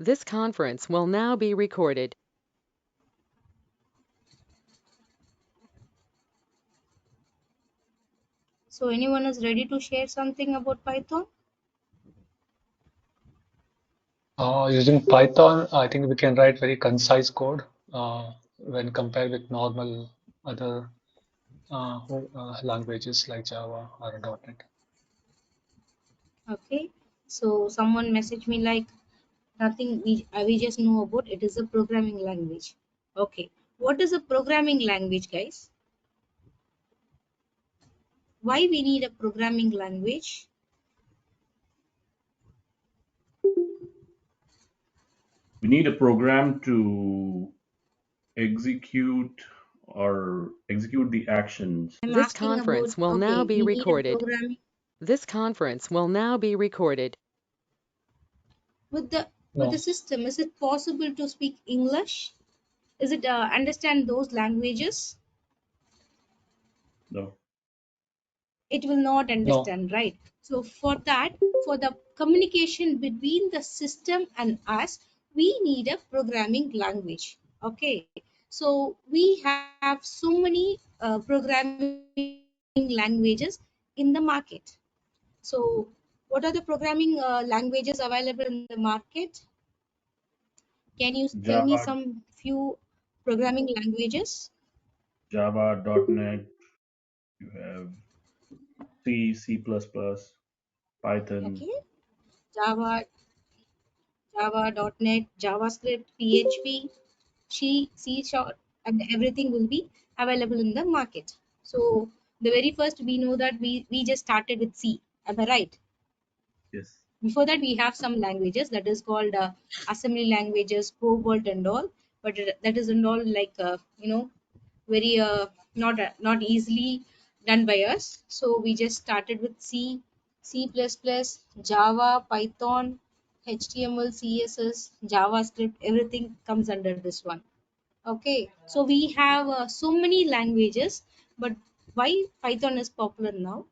This conference will now be recorded. So anyone is ready to share something about Python? Using Python, I think we can write very concise code when compared with normal other languages like Java or .NET. Okay. So someone messaged me like nothing we just know about it is a programming language. Okay. What is a programming language, guys? Why we need a programming language? We need a program to execute the actions. I'm This asking about, conference will now okay, be we need a recorded. programming This conference will now be recorded. with the No, system. Is it possible to speak English? Is it understand those languages? No. It will not no, understand, right? So for that, for the communication between the system and us, we need a programming language. Okay, so we have so many programming languages in the market. So what are the programming languages available in the market? Can you tell me Java, some few programming languages? Java, .NET, you have C, C++, Python. Okay, Java, Java.NET, JavaScript, PHP, C Sharp, and everything will be available in the market. So the very first we know that we just started with C. Am I right? Yes. Before that we have some languages that is called assembly languages, Cobalt and all, but that is and all like very not easily done by us. So we just started with C, C++, Java, Python, HTML, CSS, JavaScript, everything comes under this one. Okay, so we have so many languages, but why Python is popular now?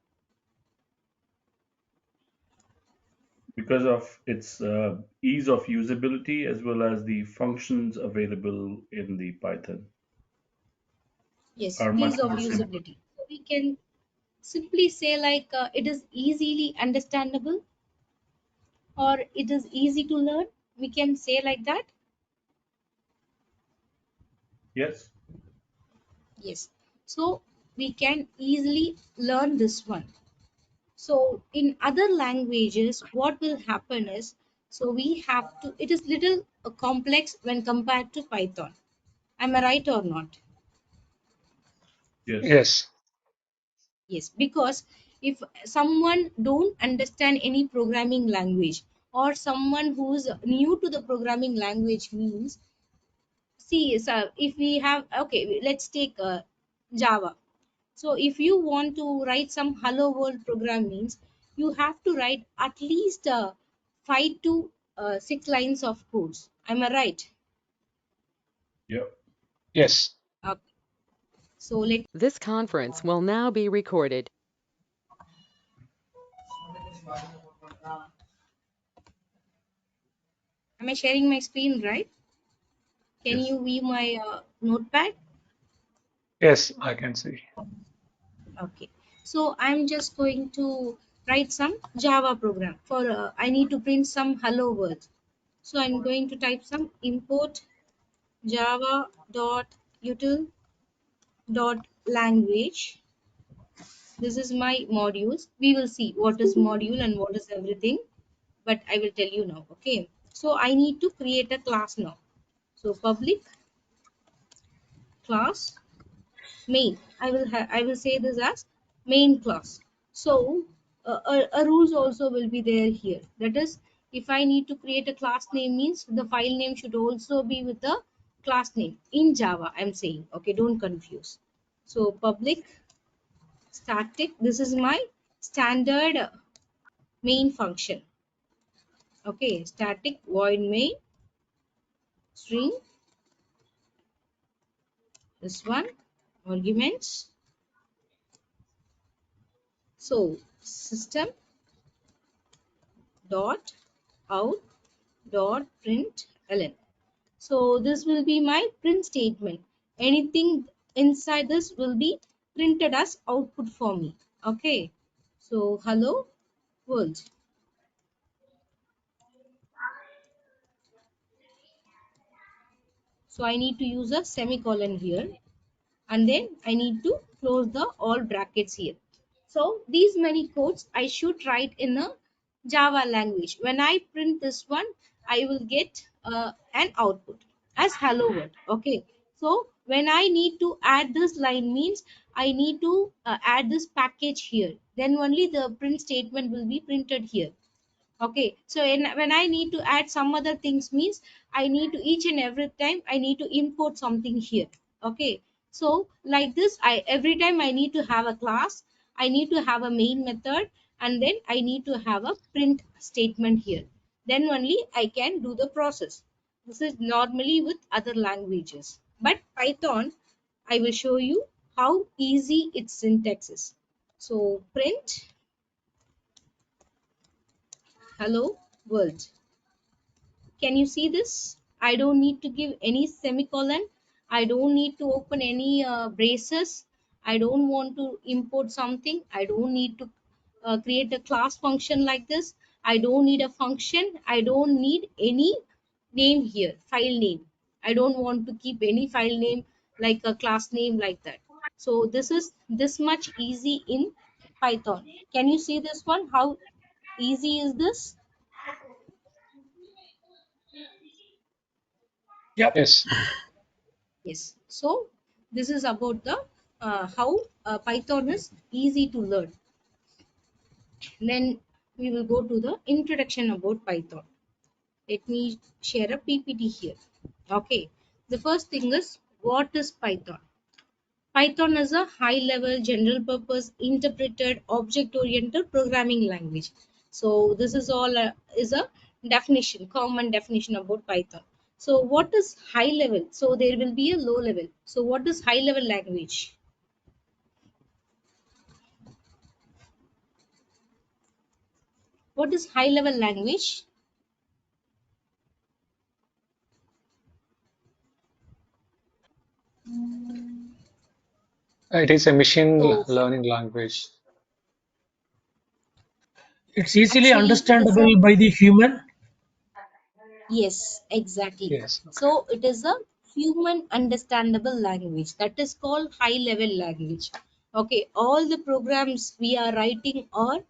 Because of its ease of usability as well as the functions available in the Python Yes, are much ease of more simple. usability. So we can simply say like it is easily understandable or it is easy to learn. We can say like that. Yes. Yes. So we can easily learn this one. So in other languages, what will happen is, so we have to, it is little complex when compared to Python. Am I right or not? Yes. yes, Yes, because if someone don't understand any programming language or someone who's new to the programming language means, see, so if we have, okay, let's take Java. So if you want to write some hello world program means you have to write at least 5 to 6 lines of codes. Am I right? Yep. yes. Okay. So let This conference will now be recorded. am I sharing my screen right? Can Yes. you view my notepad? Yes, I can see. Okay. So I'm just going to write some Java program for I need to print some hello world. So I'm going to type some import java dot util dot language. This is my modules. We will see what is module and what is everything, but I will tell you now. Okay, so I need to create a class now. So public class main, I will say this as main class. So a rules also will be there here, that is, if I need to create a class name means the file name should also be with the class name in Java, I'm saying. Okay, don't confuse. So public static, this is my standard main function. Okay, static void main string, this one, arguments. So system dot out dot println. So this will be my print statement. Anything inside this will be printed as output for me. Okay. So hello world. So I need to use a semicolon here, and then I need to close the all brackets here. So these many codes I should write in a Java language. When I print this one, I will get an output as hello world. Okay. So when I need to add this line means I need to add this package here. Then only the print statement will be printed here. Okay, so when I need to add some other things means I need to each and every time I need to import something here. Okay, so like this, I every time I need to have a class, I need to have a main method, and then I need to have a print statement here. Then only I can do the process. This is normally with other languages, but Python, I will show you how easy its syntax is. So print hello world. Can you see this? I don't need to give any semicolon. I don't need to open any braces. I don't want to import something. I don't need to create a class function like this. I don't need a function. I don't need any name here, file name. I don't want to keep any file name like a class name like that. So this is this much easy in Python. Can you see this one? How easy is this? Yep. Yes. Yes. So this is about the how Python is easy to learn. Then we will go to the introduction about Python. Let me share a PPT here. Okay. The first thing is what is Python? Python is a high-level, general-purpose, interpreted, object-oriented programming language. So this is all is a definition, common definition about Python. So what is high-level? So there will be a low-level. So what is high-level language? What is high-level language? It is a machine So learning language. It's easily actually, it is a understandable by the human. yes, exactly. Yes. Okay. So it is a human understandable language that is called high level language. Okay, all the programs we are writing are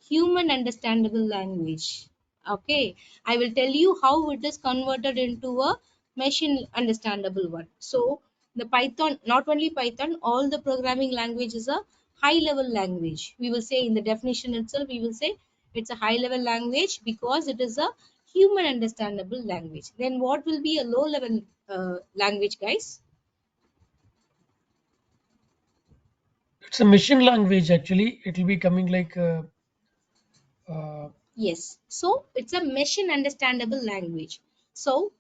human understandable language. Okay, I will tell you how it is converted into a machine understandable one. So the Python, not only Python, all the programming language is a high level language. We will say in the definition itself, we will say it's a high level language because it is a human understandable language. Then what will be a low level language, guys? It's a machine language actually. It will be coming like uh, Yes. So it's a machine understandable language. So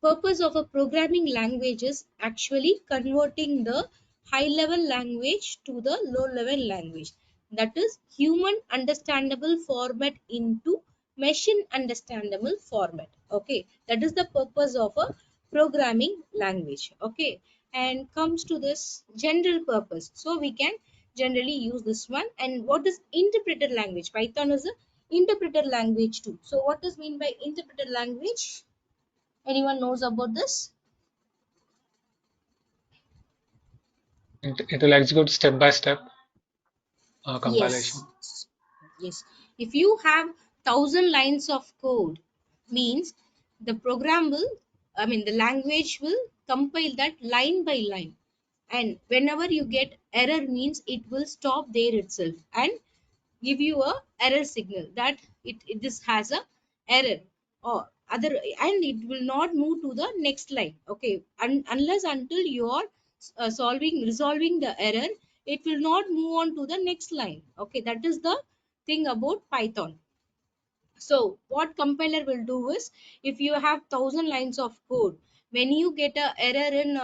purpose of a programming language is actually converting the high level language to the low level language. That is human understandable format into machine understandable format. Okay. That is the purpose of a programming language. Okay. And comes to this general purpose. So we can generally use this one. And what is interpreted language? Python is a interpreted language too. So what is mean by interpreted language? Anyone knows about this? It will execute step by step Yes. compilation. Yes. If you have 1,000 lines of code, means the program will, I mean, the language will compile that line by line. And whenever you get error means it will stop there itself and give you a error signal that this has a error or other, and it will not move to the next line. Okay, unless until you are resolving the error, it will not move on to the next line. Okay, that is the thing about Python. So what compiler will do is, if you have 1,000 lines of code, when you get a error in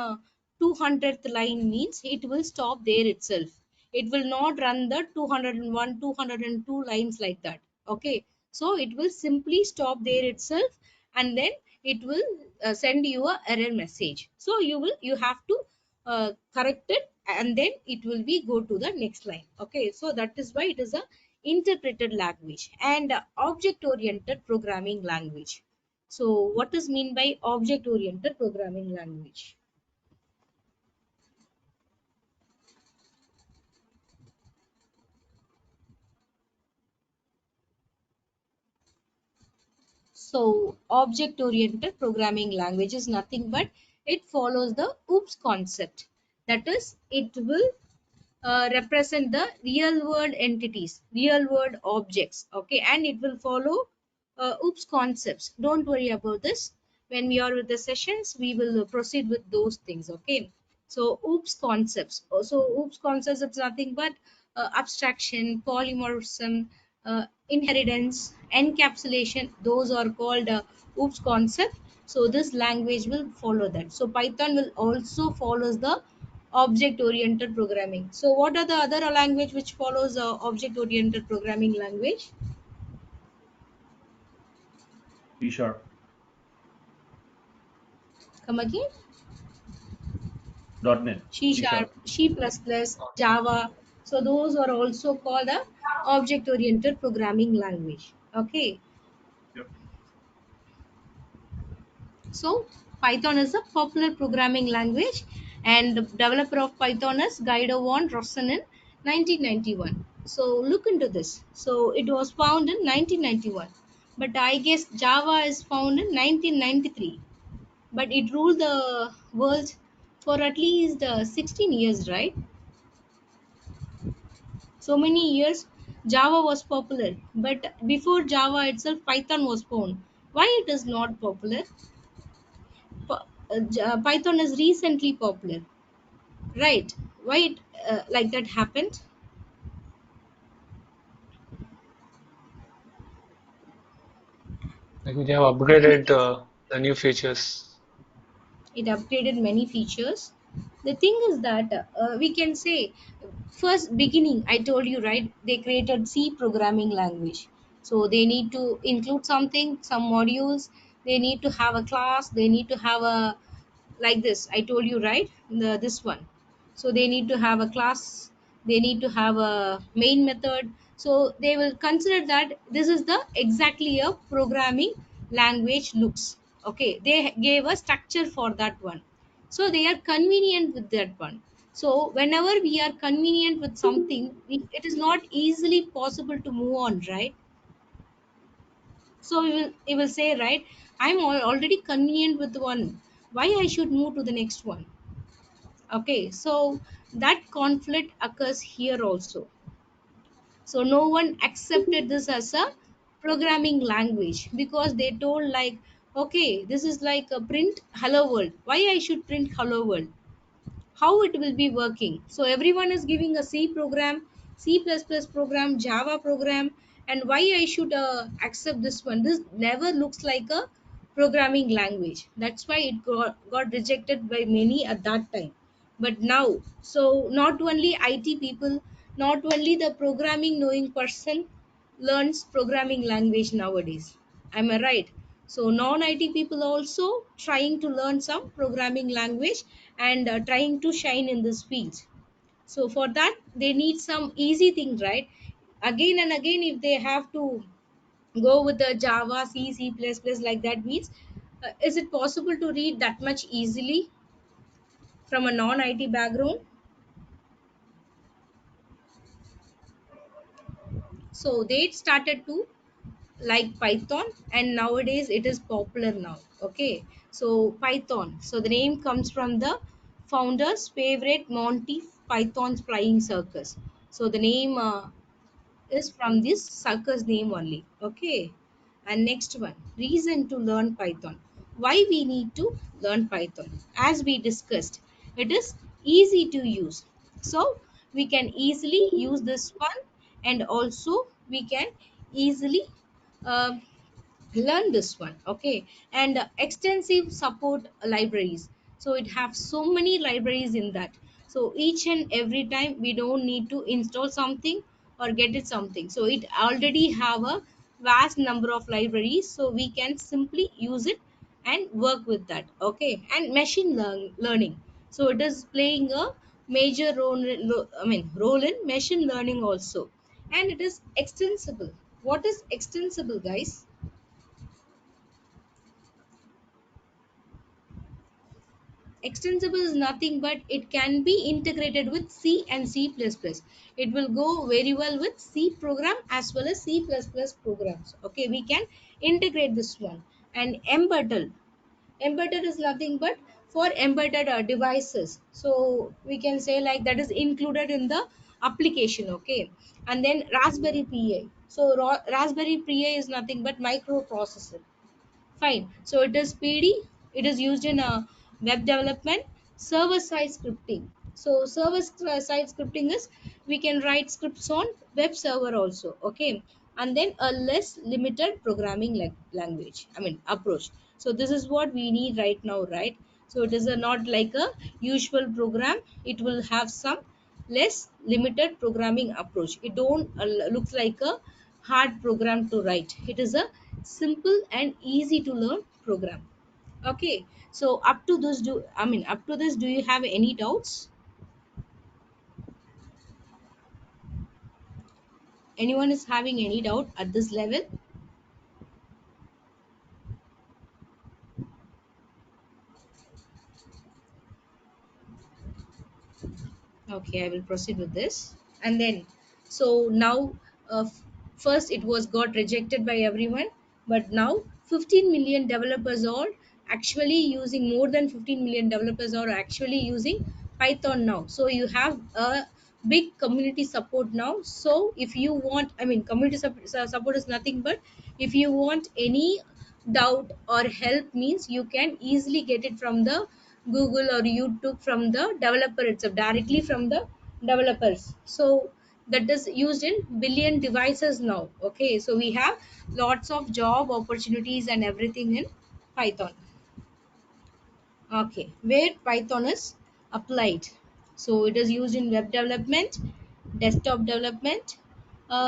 200th line means it will stop there itself. It will not run the 201, 202 lines like that. Okay. So it will simply stop there itself and then it will send you a error message. So you have to correct it, and then it will be go to the next line. Okay, so that is why it is a interpreted language and object oriented programming language. So what is mean by object oriented programming language? So object oriented programming language is nothing but it follows the OOPS concept. That is, it will represent the real world entities, real world objects. Okay, and it will follow OOPS concepts. Don't worry about this. When we are with the sessions, we will proceed with those things. Okay, so OOPS concepts. So OOPS concepts is nothing but abstraction, polymorphism, inheritance, encapsulation. Those are called OOPS concept. So this language will follow that. So Python will also follows the object oriented programming. So what are the other language which follows object oriented programming language? C sharp, Come again. .NET, C C sharp, sharp. C++, Java. So those are also called a object oriented programming language. Okay, Yep. so Python is a popular programming language, and the developer of Python is Guido von Rosen in 1991. So look into this. So it was found in 1991, but I guess Java is found in 1993. But it ruled the world for at least 16 years, right? So many years Java was popular, but before Java itself, Python was found. Why it is not popular? Python is recently popular, right? Why it like that happened? Like they have Can you upgraded guess? the new features. It upgraded many features. The thing is that we can say first beginning, I told you, right, they created C programming language. So they need to include something, some modules, they need to have a class, they need to have a, like this I told you, right, this one. So they need to have a class, they need to have a main method. So they will consider that this is the exactly a programming language looks. Okay, they gave a structure for that one. So they are convenient with that one. So whenever we are convenient with something, it is not easily possible to move on, right? So we will say, right, I'm already convenient with one, why I should move to the next one? Okay, so that conflict occurs here also. So no one accepted this as a programming language because they told like, okay, this is like a print hello world, why I should print hello world, how it will be working? So everyone is giving a C program, C++ program, Java program, and why I should accept this one? This never looks like a programming language. That's why it got rejected by many at that time. But now, so not only IT people, not only the programming knowing person learns programming language nowadays. Am I right? So non-IT people also trying to learn some programming language and trying to shine in this field. So for that they need some easy thing, right? Again and again, if they have to go with the Java, C, C++ like that means, is it possible to read that much easily from a non-IT background? So they started to like Python, and nowadays it is popular now. Okay, so Python, so the name comes from the founder's favorite Monty Python's flying circus. So the name is from this circus name only. Okay, and next one, reason to learn Python. Why we need to learn Python? As we discussed, it is easy to use, so we can easily use this one, and also we can easily uh, learn this one. Okay, and extensive support libraries. So it have so many libraries in that. So each and every time we don't need to install something or get it something, so it already have a vast number of libraries, so we can simply use it and work with that. Okay, and learning, so it is playing a major role in machine learning also, and it is extensible. What is extensible, guys? Extensible is nothing but it can be integrated with C and C++. It will go very well with C program as well as C++ programs. Okay, we can integrate this one. And embedded is nothing but for embedded devices. So we can say like that is included in the application. Okay, and then Raspberry Pi. So Raspberry Pi is nothing but microprocessor. Fine. So it is PD. It is used in web development, server side scripting. So side scripting is we can write scripts on web server also. Okay, and then a less limited programming language. I mean approach. So this is what we need right now, right? So it is not like a usual program. It will have some less limited programming approach. It don't looks like a hard program to write. It is a simple and easy to learn program. Okay, so up to this, do you have any doubts? Anyone is having any doubt at this level? Okay, I will proceed with this. And then, so now, first it was got rejected by everyone, but now 15 million developers are actually using, more than 15 million developers are actually using Python now. So you have a big community support now. So if you want, I mean, support is nothing but if you want any doubt or help means you can easily get it from the Google or YouTube from the developer itself, directly from the developers. So that is used in billion devices now. Okay, so we have lots of job opportunities and everything in Python. Okay, where Python is applied. So it is used in web development, desktop development,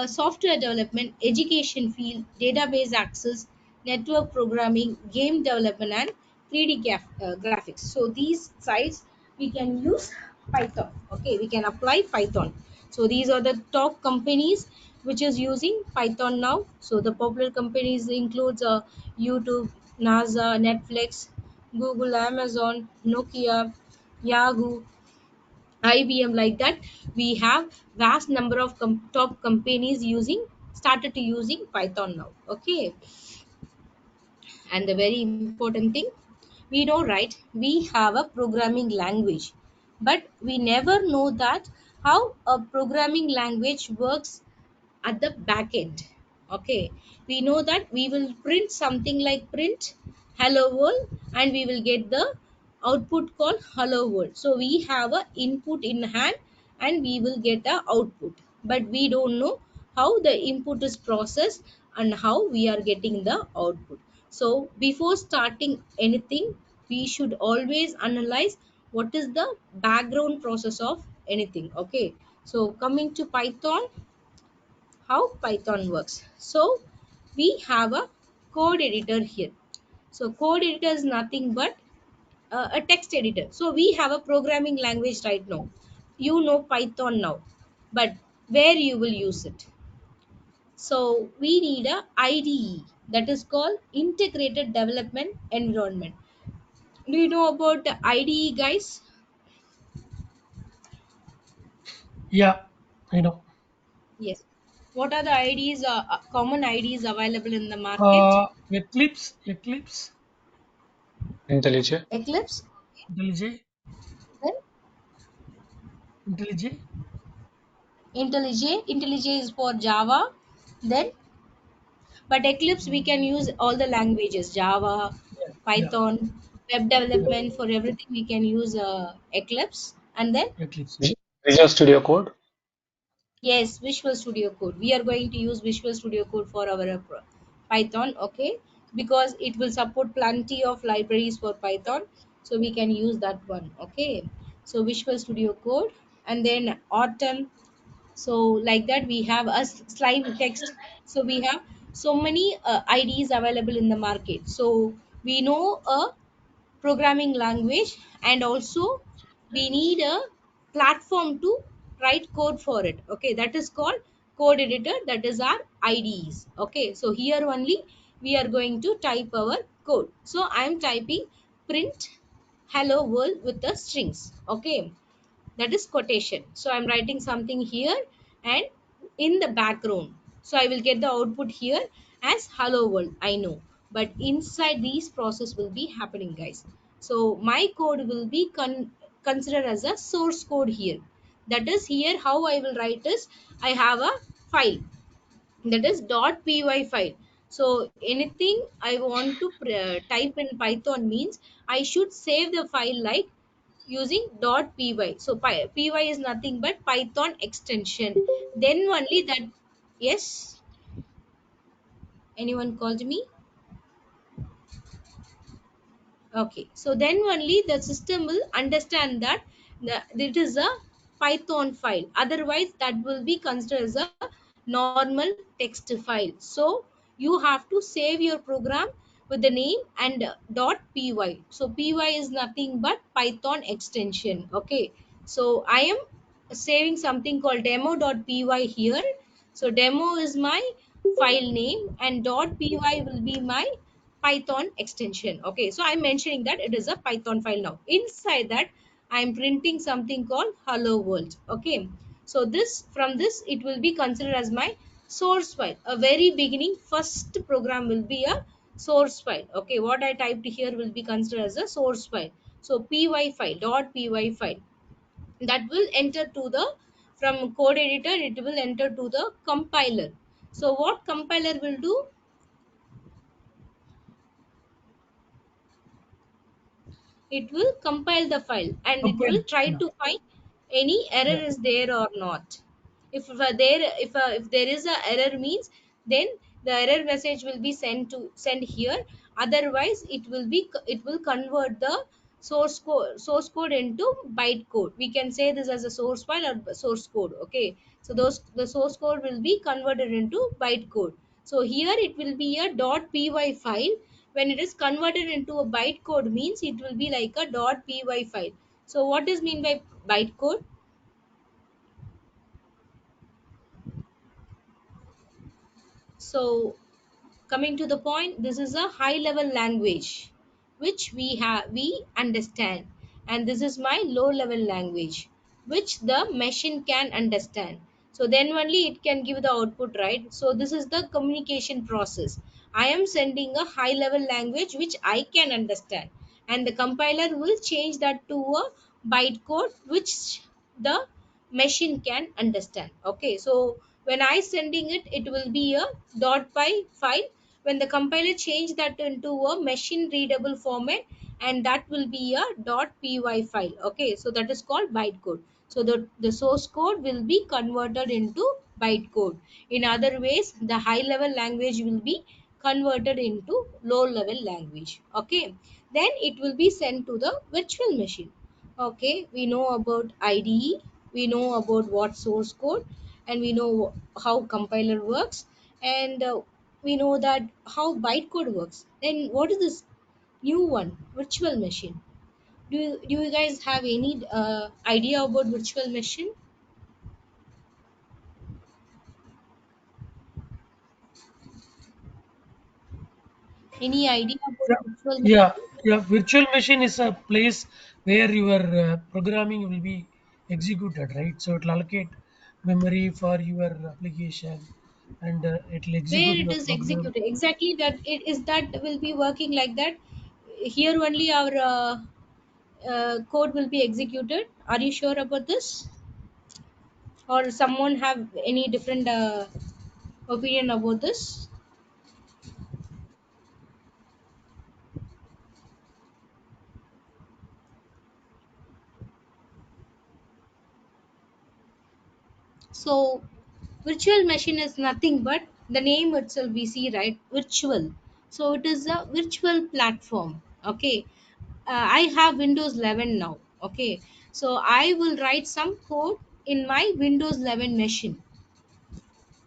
software development, education field, database access, network programming, game development, and 3D graphics. So these sites we can use Python. Okay, we can apply Python. So these are the top companies which is using Python now. So the popular companies includes YouTube, NASA, Netflix, Google, Amazon, Nokia, Yahoo, IBM, like that. We have vast number of top companies using started to using Python now. Okay, and the very important thing, we know, right? We have a programming language, but we never know that how a programming language works at the back end. Okay, we know that we will print something like print hello world, and we will get the output called hello world. So we have a input in hand and we will get a output, but we don't know how the input is processed and how we are getting the output. So before starting anything, we should always analyze what is the background process of anything. Okay, so coming to Python, how Python works. So we have a code editor here. So code editor is nothing but a text editor. So we have a programming language right now. You know Python now, but where you will use it? So we need a IDE, that is called Integrated Development Environment. Do you know about the IDE, guys? Yeah, I know. Yes. What are the IDEs? Common IDEs available in the market? Eclipse, IntelliJ. Eclipse. IntelliJ, Then IntelliJ. IntelliJ is for Java. Then, but Eclipse we can use all the languages: Java, Yeah, yeah, Python, web yeah. development. For everything we can use Eclipse. And then Eclipse. Visual Studio Code. yes, Visual Studio Code. We are going to use Visual Studio Code for our Python. Okay, because it will support plenty of libraries for Python, so we can use that one. Okay, so Visual Studio Code, and then Autumn. So like that we have a slime text. So we have so many IDs available in the market. So we know a programming language, and also we need a platform to write code for it. Okay, that is called code editor, that is our IDEs. Okay, so here only we are going to type our code. So I am typing print hello world with the strings. Okay, that is quotation. So I'm writing something here and in the background, so I will get the output here as hello world, I know, but inside these process will be happening, guys. So my code will be considered as a source code here. That is, here how I will write is, I have a file, that is .py file. So anything I want to type in Python means I should save the file like using .py. So py is nothing but Python extension. Then only that. Yes, anyone called me? Okay, so then only the system will understand that it is a Python file. Otherwise, that will be considered as a normal text file. So you have to save your program with the name and .py. So py is nothing but Python extension. Okay, so I am saving something called demo.py here. So demo is my file name and .py will be my Python extension. Okay, so I'm mentioning that it is a Python file. Now inside that I'm printing something called hello world. Okay, so this, from this it will be considered as my source file. A very beginning first program will be a source file. Okay, what I typed here will be considered as a source file. So py file, .py file, that will enter to the, from code editor it will enter to the compiler. So what compiler will do, it will compile the file and it will Compile. try Yeah. to find any error Yeah. is there or not. If there is a error means, then the error message will be sent here. Otherwise it will convert the source code into bytecode. We can say this as a source file or source code. Okay, so those, the source code will be converted into bytecode. So here it will be a .py file. When it is converted into a bytecode means it will be like a .py file. So what is mean by bytecode? So coming to the point, this is a high level language which we understand, and this is my low level language which the machine can understand. So then only it can give the output, right? So this is the communication process. I am sending a high level language which I can understand, and the compiler will change that to a bytecode which the machine can understand. Okay, so when I sending it, it will be a .py file. When the compiler change that into a machine readable format, and that will be a .py file. Okay, so that is called bytecode. So the source code will be converted into bytecode. In other ways, the high level language will be converted into low level language. Okay, then it will be sent to the virtual machine. Okay, we know about IDE, we know about what source code, and we know how compiler works, and we know that how bytecode works. Then what is this new one, virtual machine? Do you guys have any idea about virtual machine? Any idea about Yeah. virtual Yeah. machine? Yeah. Virtual machine is a place where your programming will be executed, right? So it will allocate memory for your application, and it will Where execute it your is program. executed exactly, that it is, that will be working like that. Here only our code will be executed. Are you sure about this, or someone have any different opinion about this? So virtual machine is nothing but the name itself, we see, right? Virtual. So it is a virtual platform. Okay, I have Windows 11 now. Okay, so I will write some code in my Windows 11 machine.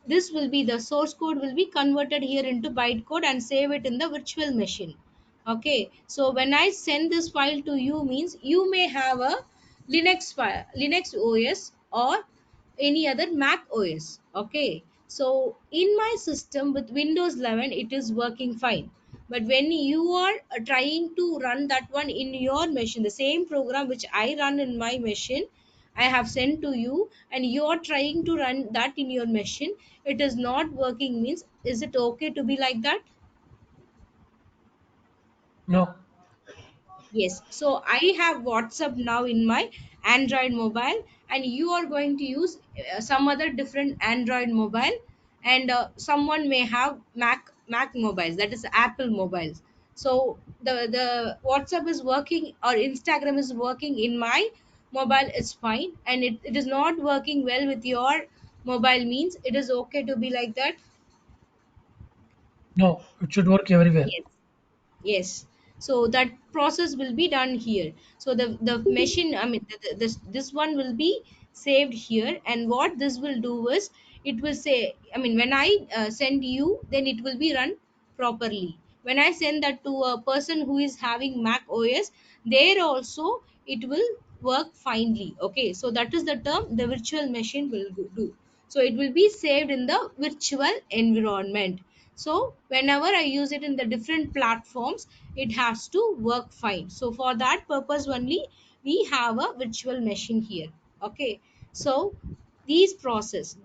this will be the source code will be converted here into bytecode and save it in the virtual machine. Okay, so when I send this file to you means you may have a linux file, linux os or any other mac os. Okay, so in my system with windows 11 it is working fine, but when you are trying to run that one in your machine, the same program which I run in my machine I have sent to you, and you are trying to run that in your machine, it is not working means, is it okay to be like that? No, Yes. So I have WhatsApp now in my Android mobile, and you are going to use some other different Android mobile, and someone may have Mac mobiles, that is Apple mobiles. So the WhatsApp is working or Instagram is working in my mobile is fine, and it is not working well with your mobile means it is okay to be like that. no, it should work everywhere. Yes. Yes. So that process will be done here. So the machine, I mean, this one will be saved here, and what this will do is it will say, I mean, when I send you, then it will be run properly. When I send that to a person who is having Mac OS, there also it will work finely. Okay, so that is the term the virtual machine will do. So it will be saved in the virtual environment. So whenever I use it in the different platforms, it has to work fine. So for that purpose only we have a virtual machine here. Okay, so these process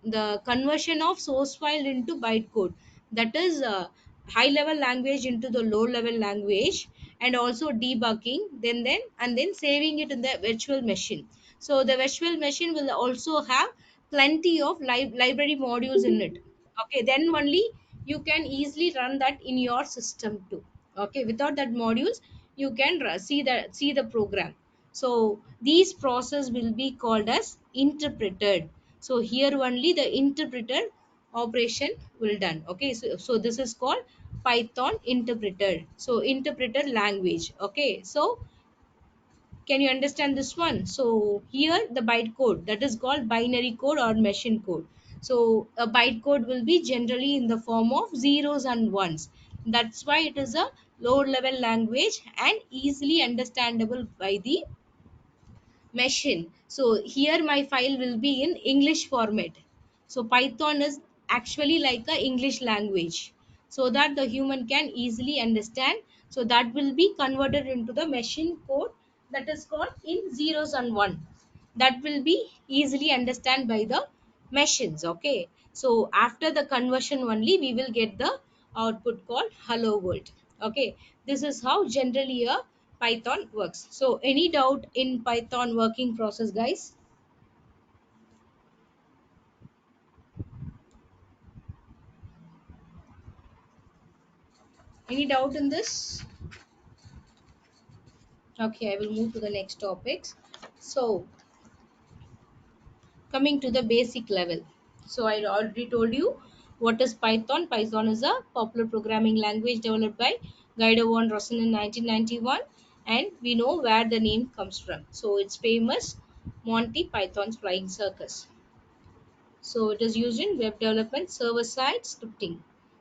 the conversion of source file into bytecode, that is high level language into the low level language, and also debugging, then and then saving it in the virtual machine. So the virtual machine will also have plenty of library modules in it. Okay, then only you can easily run that in your system too. Okay, without that modules you can see the program. So these process will be called as interpreted. So here only the interpreter operation will done. Okay, so this is called Python interpreter, so interpreter language. Okay, so can you understand this one? So here the bytecode, that is called binary code or machine code. So a bytecode will be generally in the form of zeros and ones. That's why it is a low level language and easily understandable by the machine. So here my file will be in English format. So Python is actually like a English language, so that the human can easily understand. So that will be converted into the machine code, that is called in zeros and one. That will be easily understand by the machines. Okay. So after the conversion only we will get the output called hello world. Okay, this is how generally a Python works. So any doubt in Python working process, guys? Any doubt in this? Okay, I will move to the next topics. So coming to the basic level. So I already told you what is Python. Python is a popular programming language developed by Guido von Rosen in 1991, and we know where the name comes from. So it's famous Monty Python's Flying Circus. So it is used in web development, server-side scripting,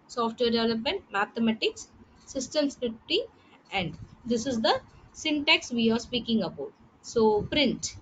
software development, mathematics, system scripting, and this is the syntax we are speaking about. So print.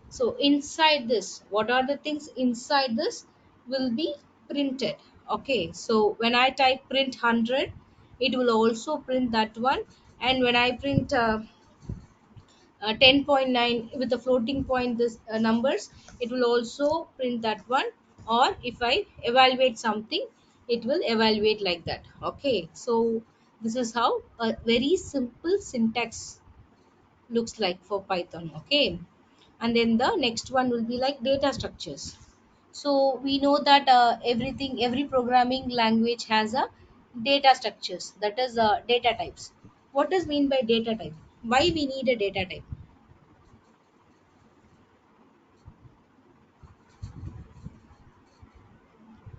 So inside this, what are the things inside this will be printed. Okay. So when I type print 100, it will also print that one. And when I print 10.9 with the floating point this numbers, it will also print that one. Or if I evaluate something, it will evaluate like that. Okay, so this is how a very simple syntax looks like for Python. Okay, and then the next one will be like data structures. So we know that every programming language has a data structures, that is data types. What does mean by data type? Why we need a data type?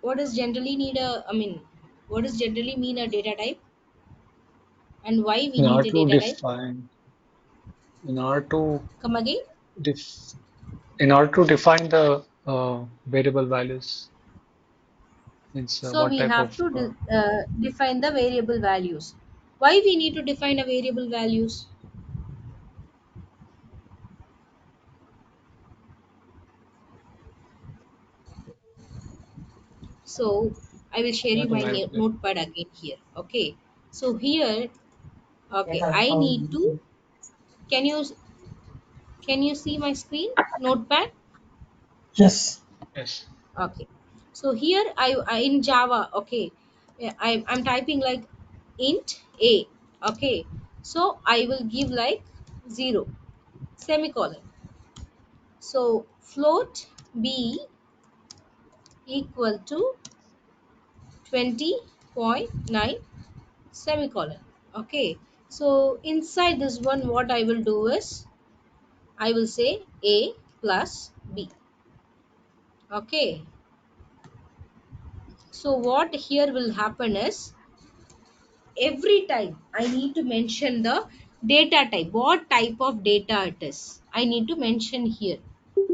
What does generally need a, I mean, what does generally mean a data type, and why we In need order a to data type? define, in order to Come again. def, in order to define the variable values. Means So what we type have of to define the variable values. Why we need to define a variable values? So I will share yeah, you to my manipulate. notepad again here. Okay. So here, okay, I need to. Can you can you see my screen? Notepad. Yes. Yes. Okay. So here I in Java. Okay, yeah, I'm typing like int a. Okay. So I will give like 0 semicolon. So float b equal to 20.9 semicolon. Okay, so inside this one what I will do is I will say a plus b. Okay, so what here will happen is every time I need to mention the data type, what type of data it is I need to mention here.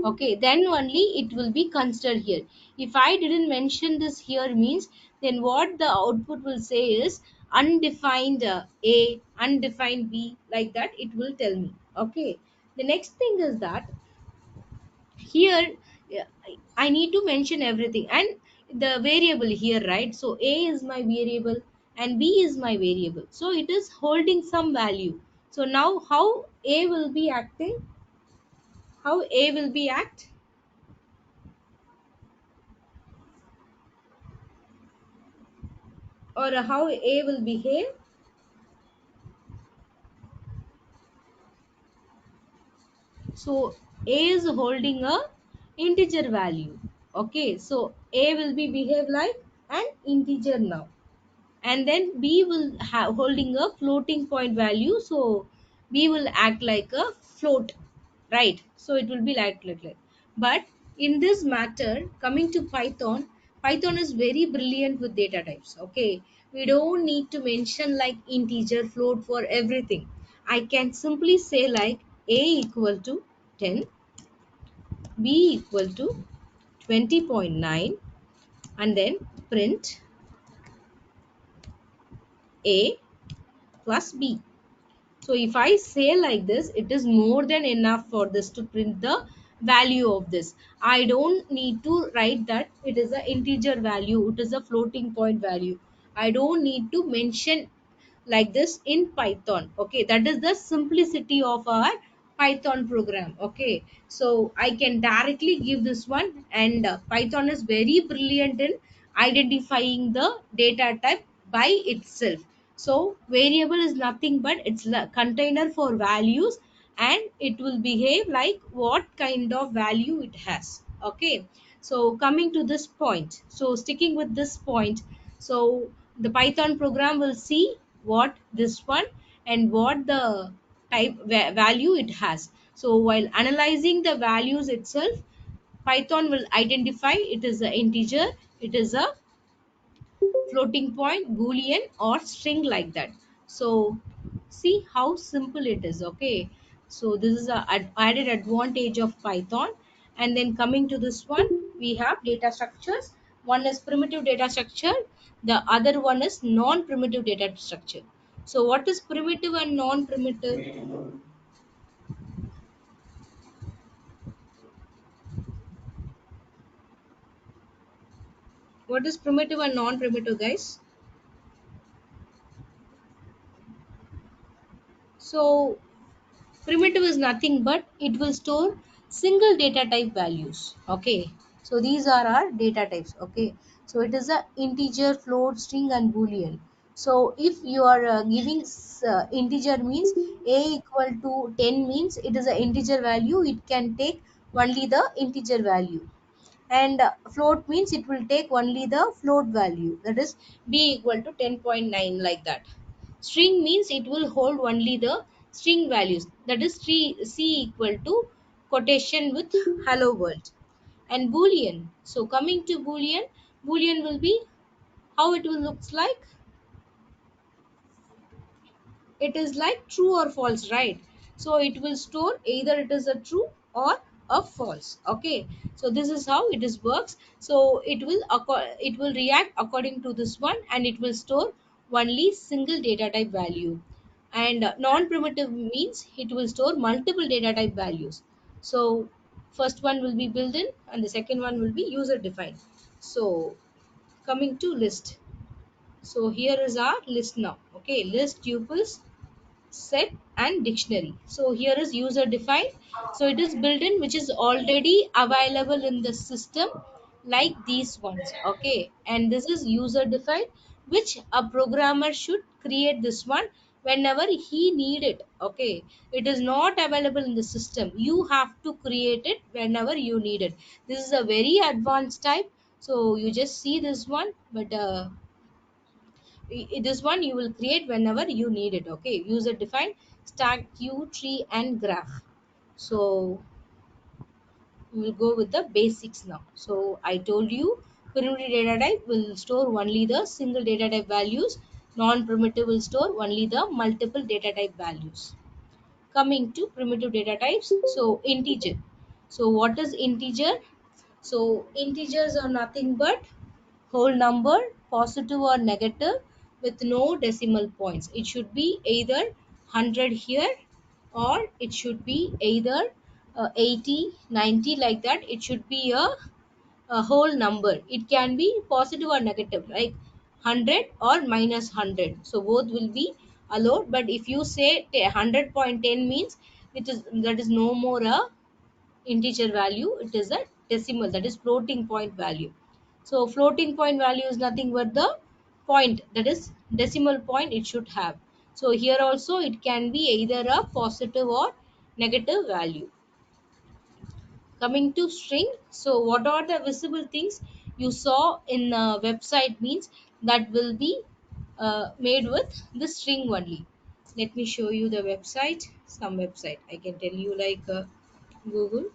Okay, then only it will be considered here. If I didn't mention this here means, then what the output will say is undefined a, undefined b, like that it will tell me. Okay, the next thing is that here, yeah, I need to mention everything and the variable here, right? So a is my variable and b is my variable, so it is holding some value. So now how a will be acting, how a will be act, or how a will behave. So a is holding a integer value. Okay, so a will be behave like an integer now, and then b will have holding a floating point value, so b will act like a float, right? So it will be like. But in this matter, coming to Python, Python is very brilliant with data types. Okay, we don't need to mention like integer, float for everything. I can simply say like a equal to 10, b equal to 20.9, and then print a plus b. So if I say like this, it is more than enough for this to print the value of this. I don't need to write that it is an integer value, it is a floating point value. I don't need to mention like this in Python. Okay, that is the simplicity of our Python program. Okay, so I can directly give this one, and Python is very brilliant in identifying the data type by itself. So variable is nothing but it's a container for values, and it will behave like what kind of value it has. Okay, so coming to this point, so sticking with this point, so the Python program will see what this one and what the type value it has. So while analyzing the values itself, Python will identify it is an integer, it is a floating point, boolean, or string, like that. So see how simple it is. Okay, so this is a added advantage of Python. And then coming to this one, we have data structures. One is primitive data structure, the other one is non-primitive data structure. So what is primitive and non-primitive? What is primitive and non-primitive, guys? So primitive is nothing but it will store single data type values. Okay, so these are our data types. Okay, so it is a integer, float, string, and boolean. So if you are giving integer means a equal to 10 means it is an integer value, it can take only the integer value. And float means it will take only the float value, that is b equal to 10.9, like that. String means it will hold only the string values, that is c equal to quotation with hello world. And boolean, so coming to boolean, boolean will be how it will looks like, it is like true or false, right? So it will store either it is a true or a false. Okay, so this is how it is works. So it will react according to this one, and it will store only single data type value. And non-primitive means it will store multiple data type values. So first one will be built-in and the second one will be user defined. So coming to list, so here is our list now. Okay, list, tuples, set and dictionary. So here is user defined. So it is built in, which is already available in the system, like these ones. Okay, and this is user defined, which a programmer should create this one whenever he need it. Okay, it is not available in the system, you have to create it whenever you need it. This is a very advanced type, so you just see this one, but this one you will create whenever you need it. Okay, user defined, stack, queue, tree and graph. So we will go with the basics now. So I told you primitive data type will store only the single data type values, non-primitive will store only the multiple data type values. Coming to primitive data types, so integer. So what is integer? So integers are nothing but whole number, positive or negative, with no decimal points. It should be either 100 here, or it should be either 80, 90, like that. It should be a whole number. It can be positive or negative, like 100 or minus 100. So both will be allowed. But if you say 100.10 means it is, that is no more a integer value, it is a decimal, that is floating point value. So floating point value is nothing but the point, that is decimal point it should have. So here also it can be either a positive or negative value. Coming to string, so what are the visible things you saw in a website means that will be made with the string only. Let me show you the website, some website I can tell you, like Google.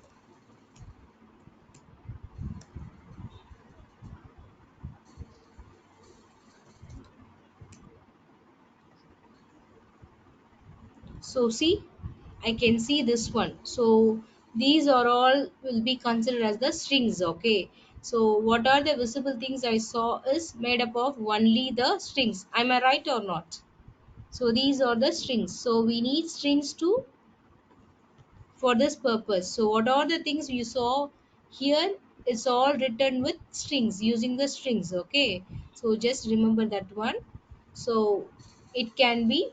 So see, I can see this one. So these are all will be considered as the strings. Okay. So what are the visible things I saw is made up of only the strings. Am I right or not? So these are the strings. So we need strings to for this purpose. So what are the things you saw here? It's all written with strings, using the strings. Okay. So just remember that one. So it can be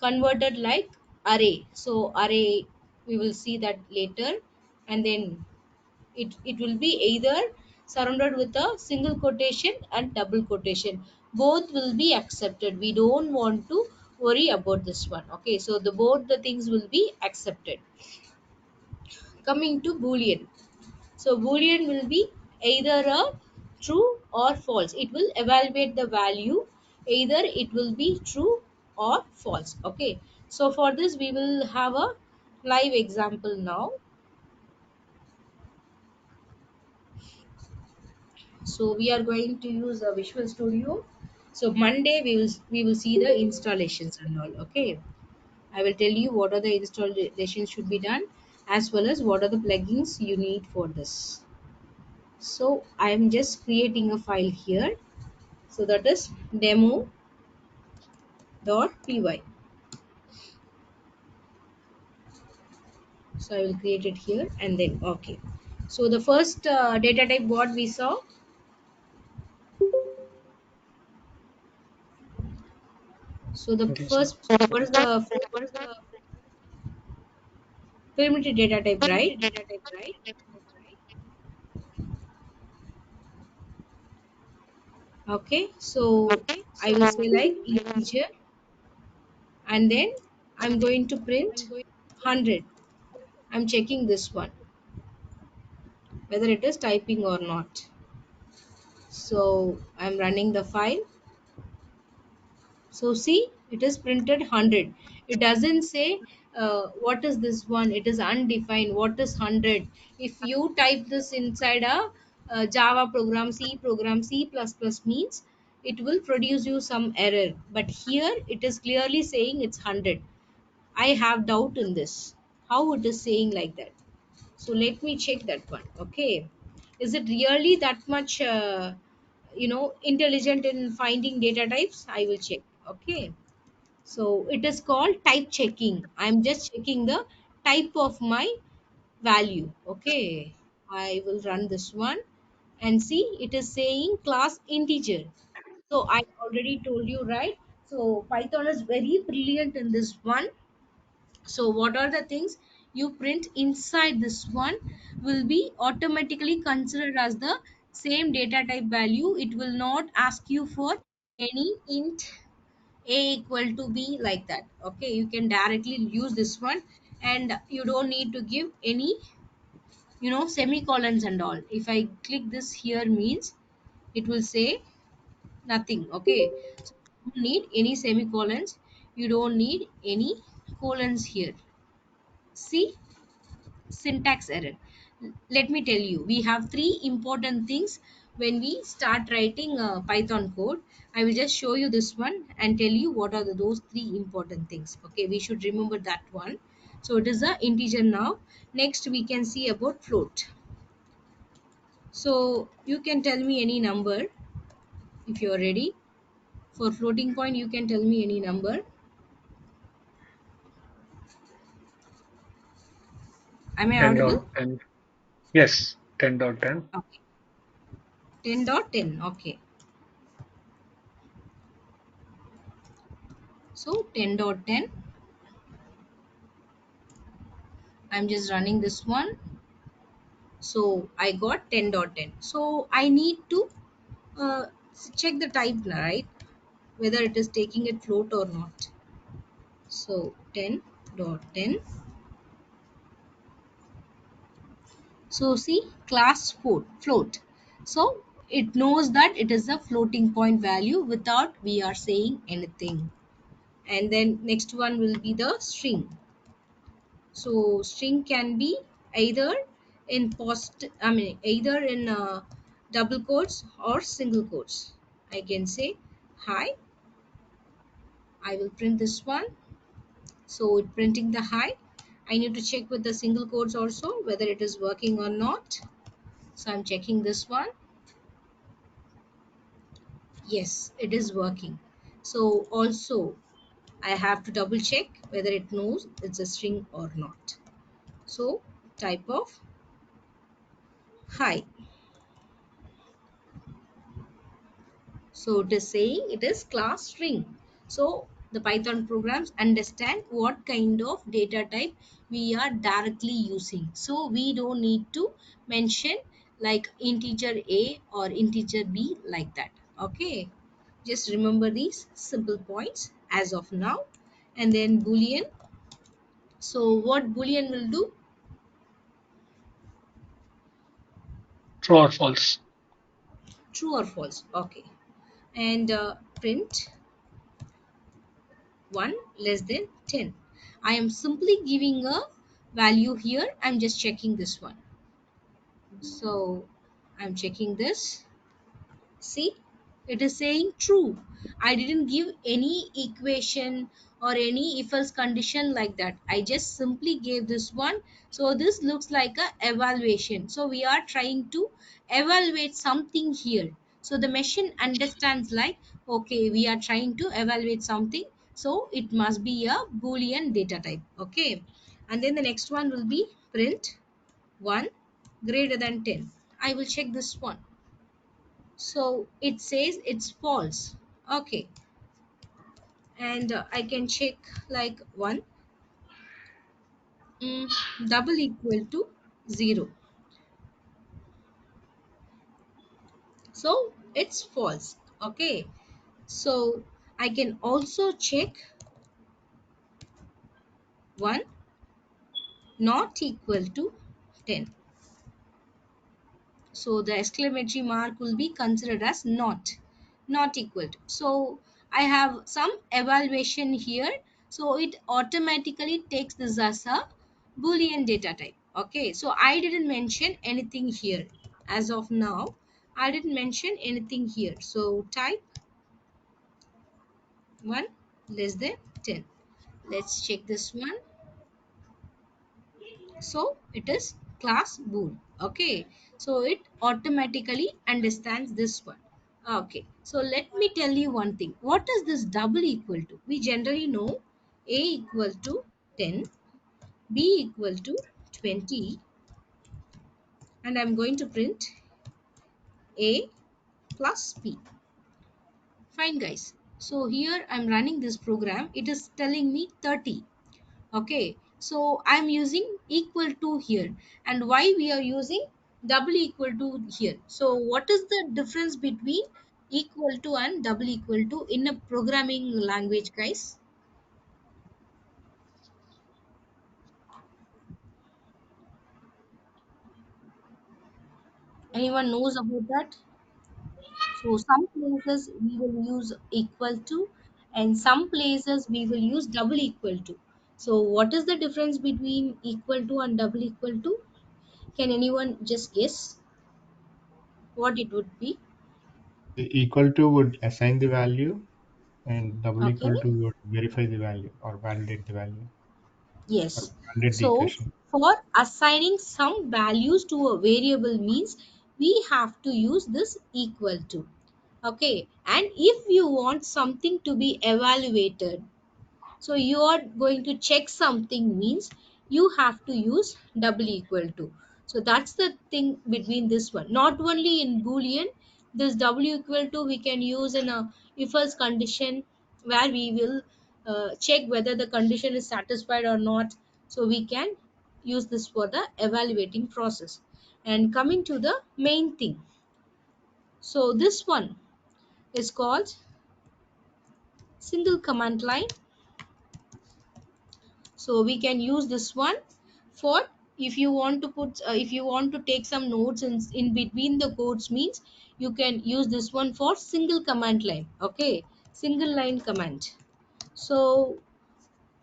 converted like array. So array, we will see that later. And then it will be either surrounded with a single quotation and double quotation, both will be accepted. We don't want to worry about this one. Okay, so the both the things will be accepted. Coming to boolean, so boolean will be either a true or false. It will evaluate the value, either it will be true or false. Okay, so for this we will have a live example now. So we are going to use a Visual Studio. So Monday we will see the installations and all. Okay, I will tell you what are the installations should be done, as well as what are the plugins you need for this. So I am just creating a file here. So that is demo.py. So I will create it here and then okay. So the first data type what we saw. So the Integer. first, what is the primitive data type, right? Okay, so I will say like integer, and then I'm going to print 100. I'm checking this one whether it is typing or not. So I'm running the file. So see, it is printed 100. It doesn't say what is this one. It is undefined. What is 100? If you type this inside a Java program, C program, C++ means it will produce you some error. But here it is clearly saying it's 100. I have doubt in this. How it is saying like that? So let me check that one. Okay, is it really that much intelligent in finding data types? I will check. Okay, so it is called type checking. I'm just checking the type of my value. Okay, I will run this one and see, it is saying class integer. So I already told you, right? So Python is very brilliant in this one. So what are the things you print inside this one will be automatically considered as the same data type value. It will not ask you for any int a equal to b like that. Okay, you can directly use this one, and you don't need to give any semicolons and all. If I click this here means it will say nothing. Okay, so you don't need any semicolons, you don't need any colons here. See, syntax error. Let me tell you, we have three important things when we start writing Python code. I will just show you this one and tell you what are those three important things. Okay, we should remember that one. So it is a integer now. Next we can see about float. So you can tell me any number if you are ready. For floating point, you can tell me any number. Am I 10.10. audible? Yes, 10.10. Okay. 10.10. Okay. So 10.10. I'm just running this one. So I got 10.10. So I need to uh, check the type, right? Whether it is taking it float or not. So 10.10. So see, class float. So it knows that it is a floating point value without we are saying anything. And then next one will be the string. So string can be either in either in double quotes or single quotes. I can say hi. I will print this one. So it printing the hi. I need to check with the single quotes also whether it is working or not. So I'm checking this one. Yes, it is working. So also I have to double check whether it knows it's a string or not. So type of hi. So it is saying it is class string. So the Python programs understand what kind of data type we are directly using. So we don't need to mention like integer A or integer B like that. Okay. Just remember these simple points as of now. And then Boolean. So what Boolean will do? True or false? True or false. Okay. And print 1 less than 10. I am simply giving a value here. I'm just checking this one. So I'm checking this. See, it is saying true. I didn't give any equation or any if else condition like that. I just simply gave this one. So this looks like a evaluation. So we are trying to evaluate something here. So the machine understands like, okay, we are trying to evaluate something. So it must be a Boolean data type. Okay. And then the next one will be print 1 greater than 10. I will check this one. So it says it's false. Okay, and I can check like 1 double equal to 0. So it's false. Okay, so I can also check 1 not equal to 10. So the exclamatory mark will be considered as not equal to. So I have some evaluation here. So it automatically takes this as a Boolean data type. Okay, so I didn't mention anything here. As of now, I didn't mention anything here. So type 1 less than 10. Let's check this one. So it is class bool. Okay, so it automatically understands this one. Okay, so let me tell you one thing. What is this double equal to? We generally know a equal to 10, b equal to 20, and I'm going to print a plus b. Fine guys, so here I'm running this program. It is telling me 30. Okay, so I'm using equal to here, and why we are using double equal to here? So what is the difference between equal to and double equal to in a programming language, guys? Anyone knows about that? So some places we will use equal to, and some places we will use double equal to. So what is the difference between equal to and double equal to? Can anyone just guess what it would be? The equal to would assign the value and double Okay. equal to would verify the value or validate the value or Yes. validate the So equation. for assigning some values to a variable means we have to use this equal to. Okay. And if you want something to be evaluated, so you are going to check something means you have to use double equal to. So that's the thing between this one. Not only in Boolean, this double equal to we can use in a if else condition where we will check whether the condition is satisfied or not. So we can use this for the evaluating process. And coming to the main thing. So this one is called single command line. So we can use this one for if you want to put if you want to take some notes in between the codes means you can use this one for single command line. Okay, single line command. So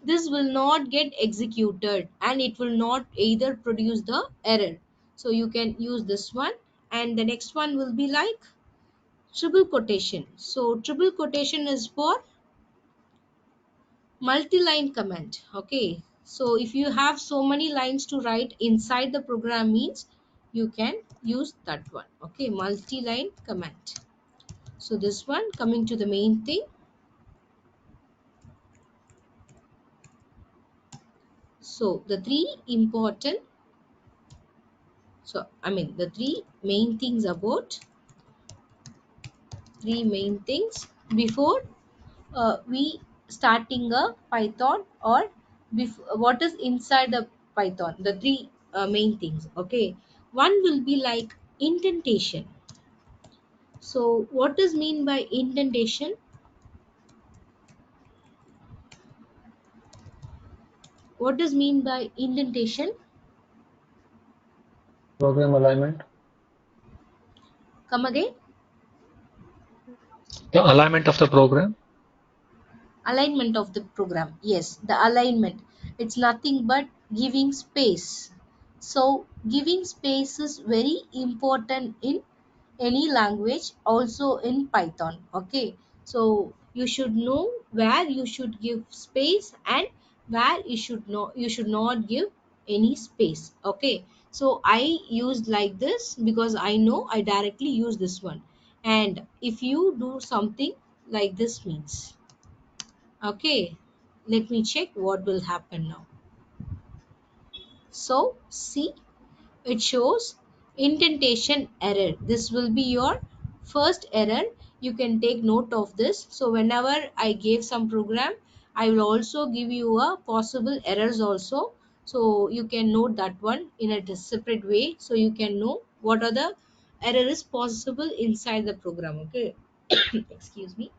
this will not get executed and it will not either produce the error. So you can use this one, and the next one will be like triple quotation. So triple quotation is for multi-line command. Okay, so if you have so many lines to write inside the program means you can use that one. Okay, multi-line command. So this one coming to the main thing. So the three main things about three main things before we starting a Python, or what is inside the Python, the three main things. Okay, one will be like indentation. So what is mean by indentation? What is mean by indentation? Program alignment. Come again. The alignment of the program. Alignment of the program. Yes, the alignment, it's nothing but giving space. So giving space is very important in any language, also in Python. Okay, so you should know where you should give space and where you should not give any space. Okay, so I used like this because I know I directly use this one, and if you do something like this means, okay, let me check what will happen now. So see, it shows indentation error. This will be your first error. You can take note of this. So whenever I gave some program, I will also give you a possible errors also. So you can note that one in a separate way. So you can know what are the error is possible inside the program. Okay, excuse me.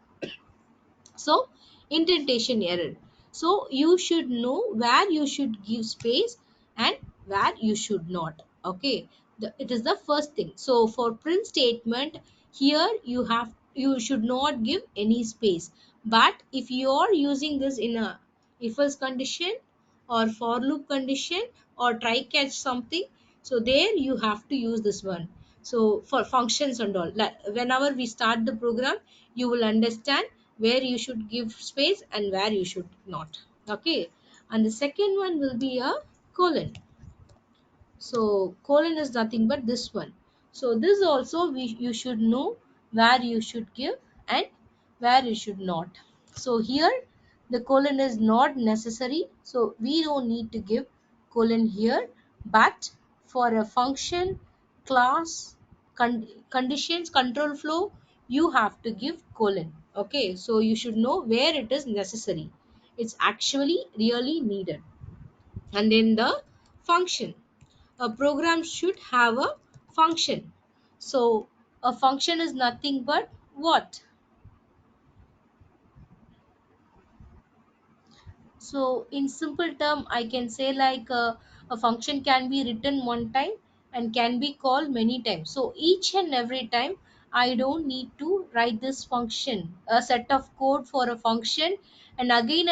So indentation error, so you should know where you should give space and where you should not. Okay, it is the first thing. So for print statement, here you should not give any space, but if you are using this in a if else condition or for loop condition or try catch something, so there you have to use this one. So for functions and all, like whenever we start the program, you will understand where you should give space and where you should not. Okay, and the second one will be a colon. So colon is nothing but this one. So this also you should know where you should give and where you should not. So here the colon is not necessary, so we don't need to give colon here, but for a function, class, conditions, control flow, you have to give colon. Okay, so you should know where it is necessary. It's actually really needed. And then the function, a program should have a function. So a function is nothing but what? So in simple term, I can say like a function can be written one time and can be called many times. So each and every time I don't need to write this function, a set of code for a function, and again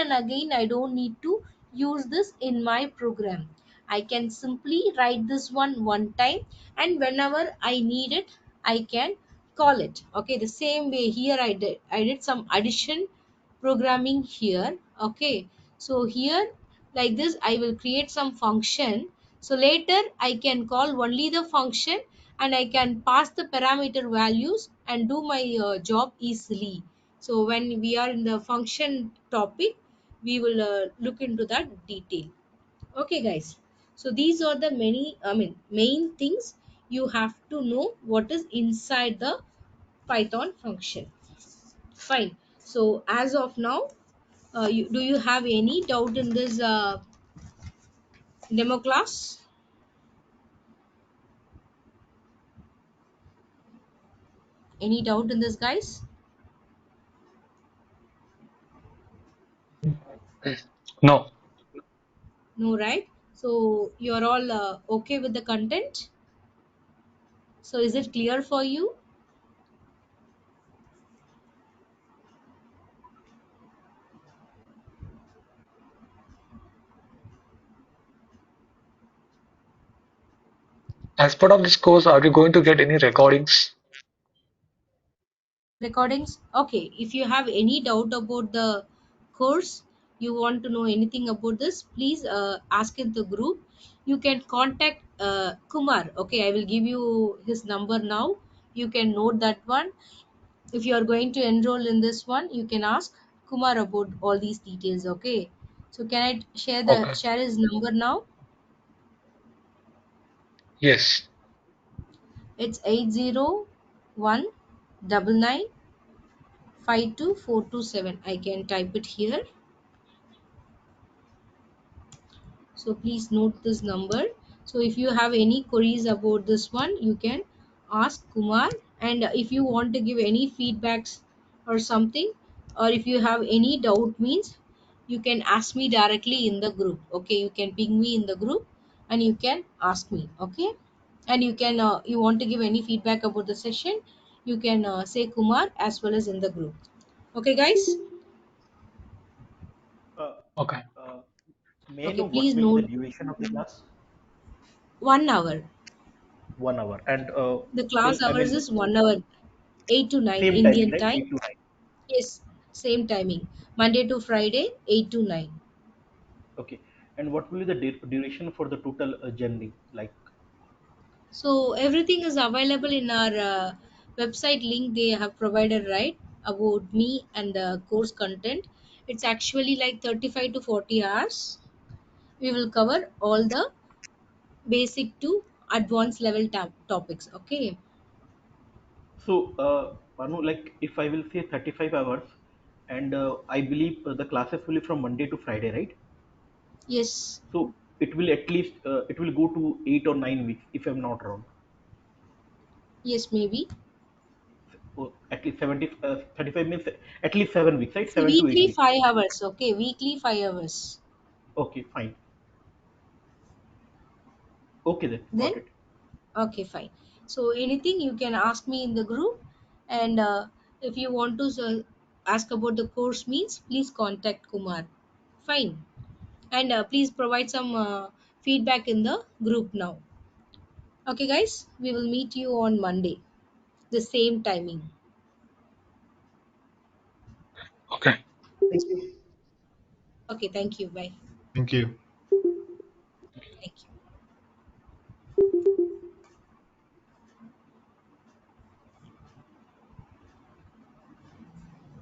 I don't need to use this in my program. I can simply write this one time, and whenever I need it, I can call it. Okay, the same way here I did some addition programming here. Okay, so here like this I will create some function, so later I can call only the function and I can pass the parameter values and do my job easily. So when we are in the function topic, we will look into that detail. Okay guys, so these are the main things you have to know what is inside the Python function. Fine. So as of now, do you have any doubt in this demo class? Any doubt in this, guys? No. No, right? So you're all okay with the content? So is it clear for you? As part of this course, are we going to get any recordings? Recordings? Okay. If you have any doubt about the course, you want to know anything about this, please ask in the group. You can contact Kumar. Okay, I will give you his number now. You can note that one. If you are going to enroll in this one, you can ask Kumar about all these details. Okay, so can I Okay. share his number now? Yes. It's 801 99 52427. I can type it here, so please note this number. So if you have any queries about this one, you can ask Kumar. And if you want to give any feedbacks or something, or if you have any doubt means, you can ask me directly in the group. Okay, you can ping me in the group and you can ask me. Okay, and you can you want to give any feedback about the session, you can say Kumar as well as in the group. Okay guys. Uh, Okay. uh, may I Okay, know what please will be the note. duration of the class? 1 hour. 1 hour. And The class I hours mean, is 1 hour, 8 to 9 same timing, Indian right? time. 8 to 9. Yes, same timing. Monday to Friday, 8 to 9. Okay. And what will be the duration for the total journey? Like, So everything is available in our website link they have provided, right? About me and the course content. It's actually like 35 to 40 hours. We will cover all the basic to advanced level topics. Okay. so, Manu, like if I will say 35 hours, and I believe the classes will be from Monday to Friday, right? Yes. So it will at least, it will go to 8 or 9 weeks, if I'm not wrong. Yes, maybe. Or at least 70, 35 means at least 7 weeks, right? See, 7 to 8 weekly weeks. 5 hours. Okay, weekly 5 hours. Okay, fine. Okay, then Then got it. okay, fine. So anything you can ask me in the group, and if you want to ask about the course means, please contact Kumar. Fine, and please provide some feedback in the group now. Okay, guys, we will meet you on Monday, the same timing. Okay. Thank you. Okay, thank you. Bye. Thank you.